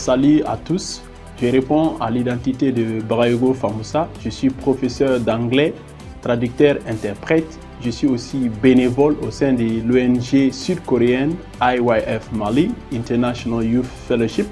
salut à tous. Je réponds à l'identité de Brayogo Famoussa. Je suis professeur d'anglais, traducteur-interprète. Je suis aussi bénévole au sein de l'ONG sud-coréenne IYF Mali, International Youth Fellowship.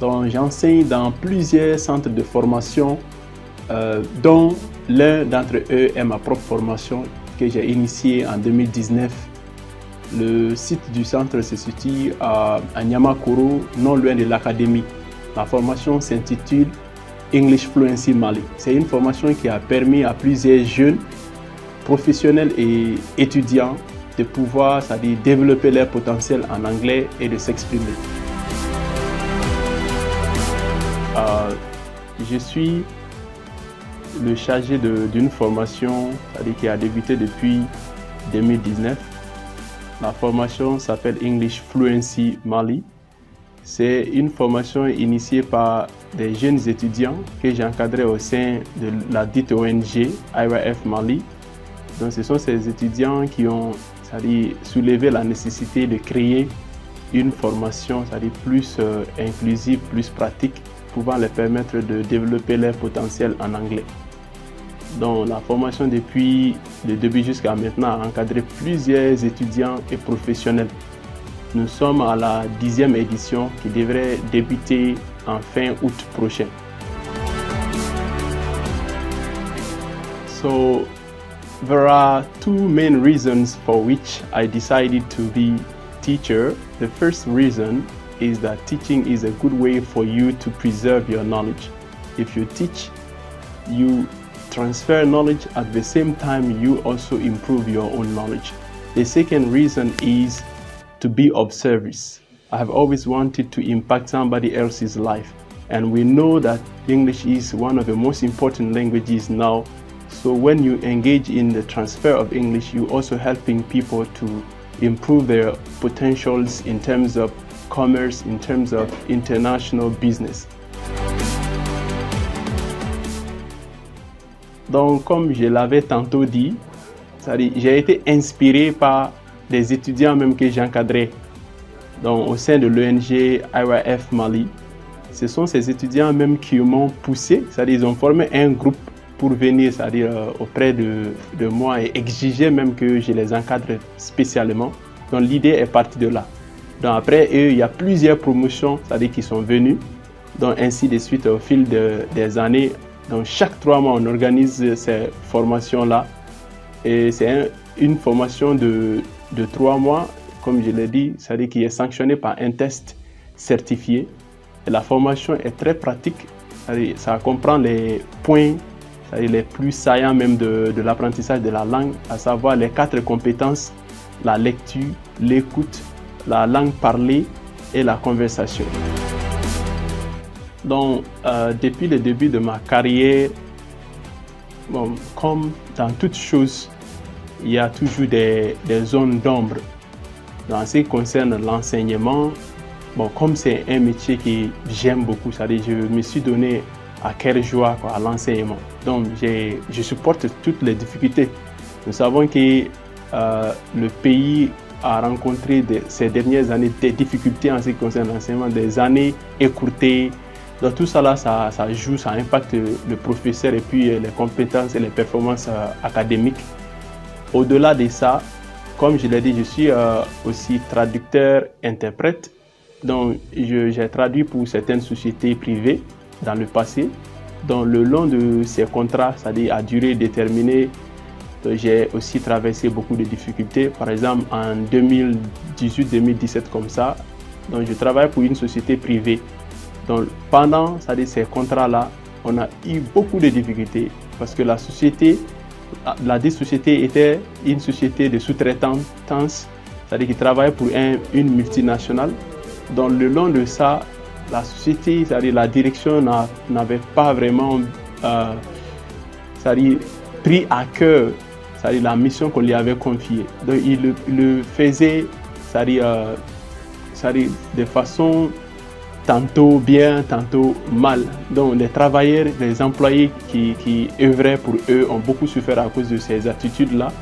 Donc, j'enseigne dans plusieurs centres de formation, dont l'un d'entre eux est ma propre formation que j'ai initiée en 2019. Le site du centre se situe à Niamakuru, non loin de l'académie. La formation s'intitule English Fluency Mali. C'est une formation qui a permis à plusieurs jeunes, professionnels et étudiants de pouvoir, c'est-à-dire développer leur potentiel en anglais et de s'exprimer. Je suis le chargé d'une formation, c'est-à-dire qui a débuté depuis 2019. La formation s'appelle English Fluency Mali. C'est une formation initiée par des jeunes étudiants que j'ai encadrés au sein de la dite ONG IYF Mali. Donc, ce sont ces étudiants qui ont, c'est-à-dire, soulevé la nécessité de créer une formation, c'est-à-dire plus inclusive, plus pratique, pouvant leur permettre de développer leur potentiel en anglais. Donc, la formation depuis le début jusqu'à maintenant a encadré plusieurs étudiants et professionnels. Nous sommes à la 10e édition qui devrait débuter en fin août prochain. So, there are two main reasons for which I decided to be teacher. The first reason is that teaching is a good way for you to preserve your knowledge. If you teach, you transfer knowledge at the same time you also improve your own knowledge. The second reason is to be of service. I have always wanted to impact somebody else's life, and we know that English is one of the most important languages now. So when you engage in the transfer of English, you're also helping people to improve their potentials in terms of commerce, in terms of international business. Donc, comme je l'avais tantôt dit, j'ai été inspiré par des étudiants même que j'ai encadrés au sein de l'ONG IYF Mali. Ce sont ces étudiants même qui m'ont poussé, c'est-à-dire ils ont formé un groupe pour venir, c'est-à-dire auprès de moi et exiger même que je les encadre spécialement. Donc l'idée est partie de là. Donc après eux, il y a plusieurs promotions, c'est-à-dire qui sont venues. Donc ainsi de suite au fil des années. Donc chaque 3 mois, on organise ces formations-là. Et c'est une formation de 3 mois, comme je l'ai dit, c'est-à-dire qui est sanctionnée par un test certifié. Et la formation est très pratique. Ça comprend les points, c'est-à-dire les plus saillants même de l'apprentissage de la langue, à savoir les 4 compétences, la lecture, l'écoute, la langue parlée et la conversation. Donc, depuis le début de ma carrière, bon, comme dans toute chose, il y a toujours des zones d'ombre. En ce qui concerne l'enseignement, bon, comme c'est un métier que j'aime beaucoup, c'est-à-dire je me suis donné à cœur joie à l'enseignement. Donc, je supporte toutes les difficultés. Nous savons que le pays a rencontré ces dernières années des difficultés en ce qui concerne l'enseignement, des années écourtées. Donc tout ça là, ça joue, ça impacte le professeur et puis les compétences et les performances académiques. Au-delà de ça, comme je l'ai dit, je suis aussi traducteur-interprète. Donc j'ai traduit pour certaines sociétés privées dans le passé. Donc le long de ces contrats, c'est-à-dire à durée déterminée, j'ai aussi traversé beaucoup de difficultés. Par exemple, en 2018-2017 comme ça, donc je travaille pour une société privée. Donc pendant ces contrats-là, on a eu beaucoup de difficultés parce que la société était une société de sous-traitance, c'est-à-dire qui travaille pour une multinationale. Donc le long de ça, la société, c'est-à-dire la direction n'avait pas vraiment pris à cœur, c'est-à-dire la mission qu'on lui avait confiée. Donc il le faisait, c'est-à-dire de façon tantôt bien, tantôt mal. Donc les travailleurs, les employés qui œuvraient pour eux ont beaucoup souffert à cause de ces attitudes-là.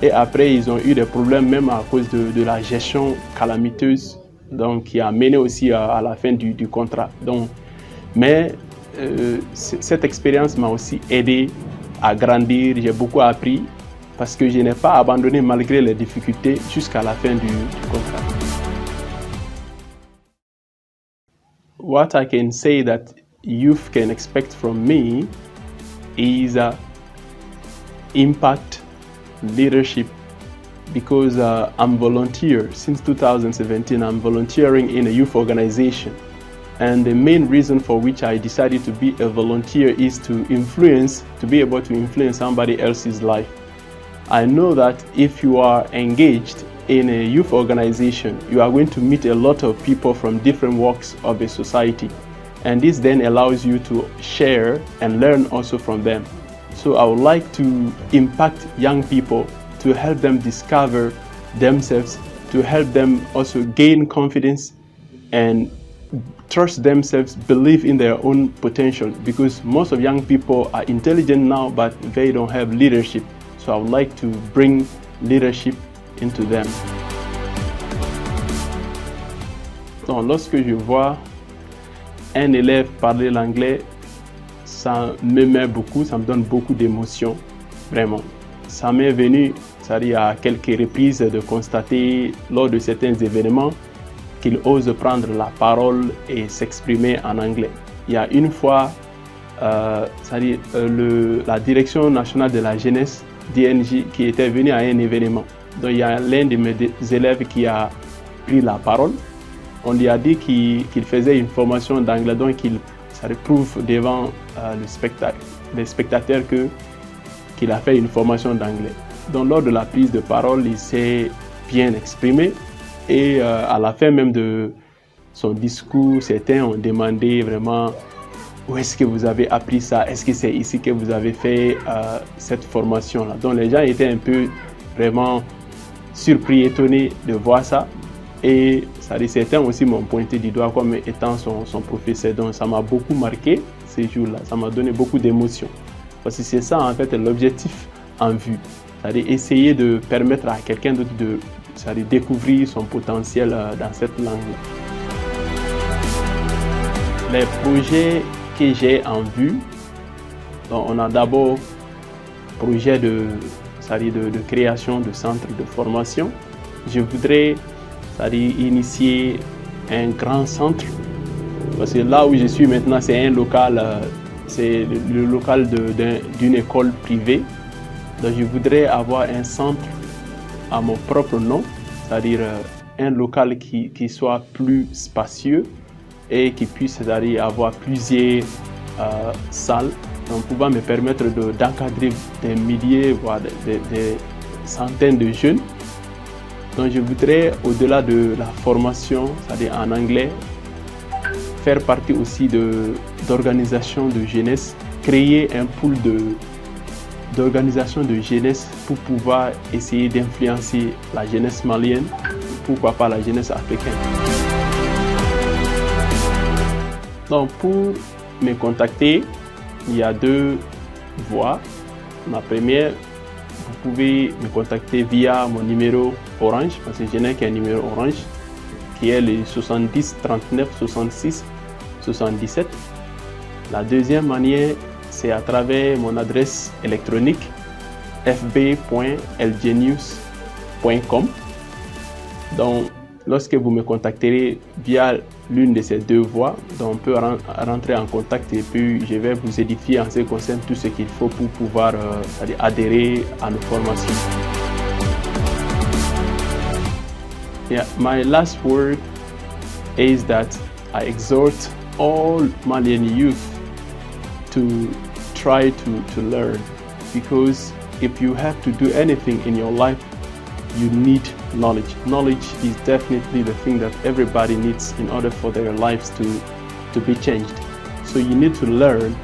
Et après, ils ont eu des problèmes même à cause de la gestion calamiteuse donc qui a mené aussi à la fin du contrat. Donc, mais cette expérience m'a aussi aidé à grandir, j'ai beaucoup appris parce que je n'ai pas abandonné malgré les difficultés jusqu'à la fin du contrat. What I can say that youth can expect from me is impact, leadership, because I'm volunteer since 2017. I'm volunteering in a youth organization, and the main reason for which I decided to be a volunteer is to be able to influence somebody else's life. I know that if you are engaged in a youth organization, you are going to meet a lot of people from different walks of the society, and this then allows you to share and learn also from them. So I would like to impact young people, to help them discover themselves, to help them also gain confidence and trust themselves, believe in their own potential, because most of young people are intelligent now, but they don't have leadership. So I would like to bring leadership into them. Donc, lorsque je vois un élève parler l'anglais, ça m'émeut beaucoup, ça me donne beaucoup d'émotions, vraiment. Ça m'est venu, c'est-à-dire à quelques reprises, de constater lors de certains événements qu'il ose prendre la parole et s'exprimer en anglais. Il y a une fois, c'est-à-dire la Direction nationale de la jeunesse, DNJ, qui était venue à un événement. Donc il y a l'un de mes élèves qui a pris la parole. On lui a dit qu'il faisait une formation d'anglais, donc ça prouve devant les spectateurs qu'il a fait une formation d'anglais. Donc lors de la prise de parole, il s'est bien exprimé et à la fin même de son discours, certains ont demandé vraiment où est-ce que vous avez appris ça, est-ce que c'est ici que vous avez fait cette formation-là. Donc les gens étaient un peu vraiment surpris, étonnés de voir ça. Et certains aussi m'ont pointé du doigt comme étant son professeur. Donc ça m'a beaucoup marqué ces jours-là, ça m'a donné beaucoup d'émotions. Parce que c'est ça en fait l'objectif en vue. C'est-à-dire essayer de permettre à quelqu'un d'autre de découvrir son potentiel dans cette langue-là. Les projets que j'ai en vue, donc on a d'abord projet de création de centres de formation. Je voudrais initier un grand centre, parce que là où je suis maintenant, c'est un local, c'est le local d'une école privée. Donc je voudrais avoir un centre à mon propre nom, c'est-à-dire un local qui soit plus spacieux et qui puisse avoir plusieurs salles, donc pouvant me permettre d'encadrer des milliers, voire des centaines de jeunes. Donc je voudrais, au-delà de la formation, c'est-à-dire en anglais, faire partie aussi d'organisations de jeunesse, créer un pool d'organisations de jeunesse pour pouvoir essayer d'influencer la jeunesse malienne, pourquoi pas la jeunesse africaine. Donc pour me contacter, il y a deux voies. Ma première, vous pouvez me contacter via mon numéro Orange, parce que je n'ai qu'un numéro Orange, qui est le 70 39 66 77. La deuxième manière, c'est à travers mon adresse électronique fb.lgnews.com. Donc, lorsque vous me contacterez via l'une de ces deux voies, donc on peut rentrer en contact et puis je vais vous édifier en ce qui concerne tout ce qu'il faut pour pouvoir adhérer à nos formations. Yeah, my last word is that I exhort all Malian youth to try to learn, because if you have to do anything in your life, you need knowledge. Knowledge is definitely the thing that everybody needs in order for their lives to be changed. So you need to learn.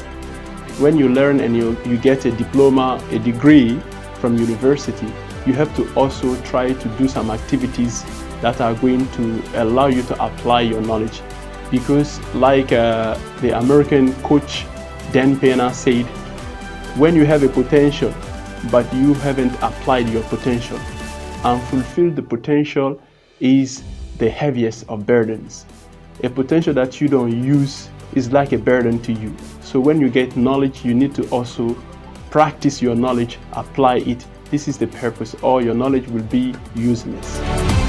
When you learn and you get a diploma, a degree from university, you have to also try to do some activities that are going to allow you to apply your knowledge. Because like the American coach Dan Pena said, when you have a potential but you haven't applied your potential, and fulfill the potential is the heaviest of burdens. A potential that you don't use is like a burden to you. So when you get knowledge, you need to also practice your knowledge, apply it. This is the purpose, or your knowledge will be useless.